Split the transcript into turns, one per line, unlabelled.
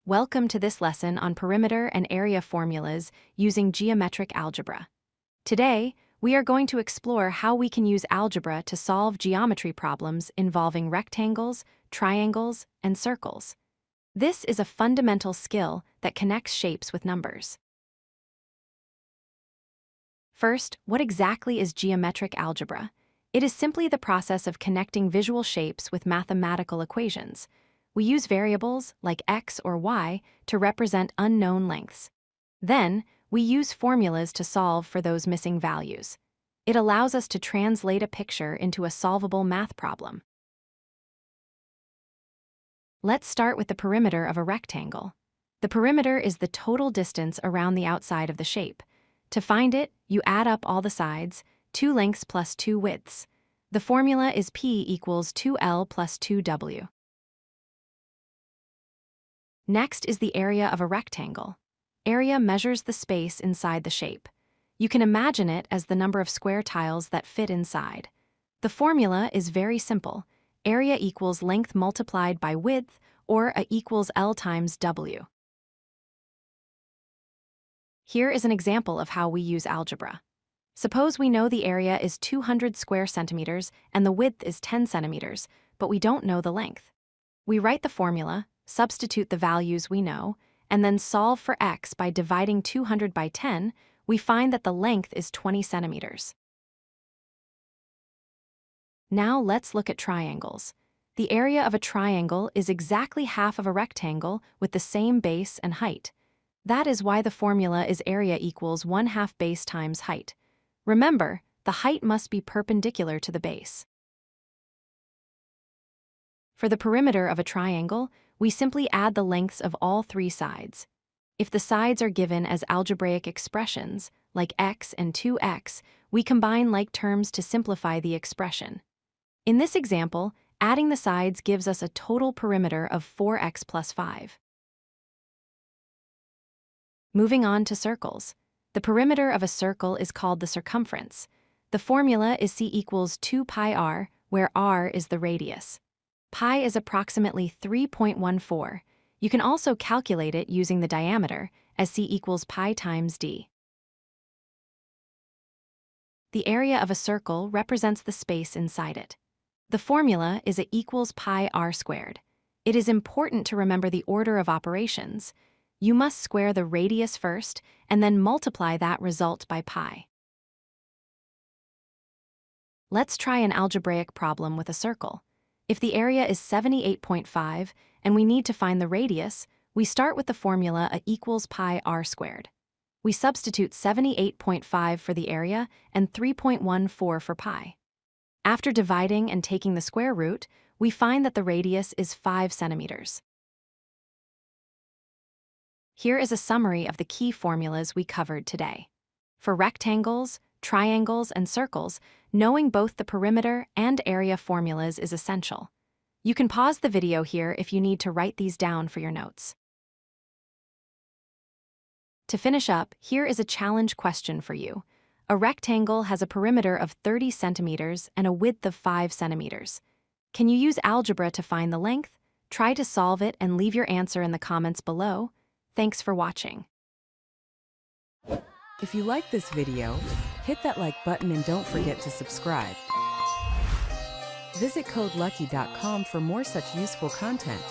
Welcome to this lesson on perimeter and area formulas using geometric algebra. Today, we are going to explore how we can use algebra to solve geometry problems involving rectangles, triangles, and circles. This is a fundamental skill that connects shapes with numbers. First, what exactly is geometric algebra? It is simply the process of connecting visual shapes with mathematical equations. We use variables, like x or y, to represent unknown lengths. Then, we use formulas to solve for those missing values. It allows us to translate a picture into a solvable math problem. Let's start with the perimeter of a rectangle. The perimeter is the total distance around the outside of the shape. To find it, you add up all the sides, 2 lengths plus 2 widths. The formula is P equals 2L plus 2W. Next is the area of a rectangle. Area measures the space inside the shape. You can imagine it as the number of square tiles that fit inside. The formula is very simple. Area equals length multiplied by width, or A equals L times W. Here is an example of how we use algebra. Suppose we know the area is 200 square centimeters and the width is 10 centimeters, but we don't know the length. We write the formula, substitute the values we know, and then solve for x by dividing 200 by 10, we find that the length is 20 centimeters. Now let's look at triangles. The area of a triangle is exactly half of a rectangle with the same base and height. That is why the formula is area equals 1/2 base times height. Remember, the height must be perpendicular to the base. For the perimeter of a triangle, we simply add the lengths of all 3 sides. If the sides are given as algebraic expressions, like x and 2x, we combine like terms to simplify the expression. In this example, adding the sides gives us a total perimeter of 4x plus 5. Moving on to circles. The perimeter of a circle is called the circumference. The formula is c equals 2 pi r, where r is the radius. Pi is approximately 3.14. You can also calculate it using the diameter, as c equals pi times d. The area of a circle represents the space inside it. The formula is A equals pi r squared. It is important to remember the order of operations. You must square the radius first, and then multiply that result by pi. Let's try an algebraic problem with a circle. If the area is 78.5 and we need to find the radius, we start with the formula A equals pi r squared. We substitute 78.5 for the area and 3.14 for pi. After dividing and taking the square root, we find that the radius is 5 centimeters. Here is a summary of the key formulas we covered today. For rectangles, triangles, and circles, knowing both the perimeter and area formulas is essential. You can pause the video here if you need to write these down for your notes. To finish up, here is a challenge question for you. A rectangle has a perimeter of 30 centimeters and a width of 5 centimeters. Can you use algebra to find the length? Try to solve it and leave your answer in the comments below. Thanks for watching.
If you like this video, hit that like button and don't forget to subscribe. Visit codelucky.com for more such useful content.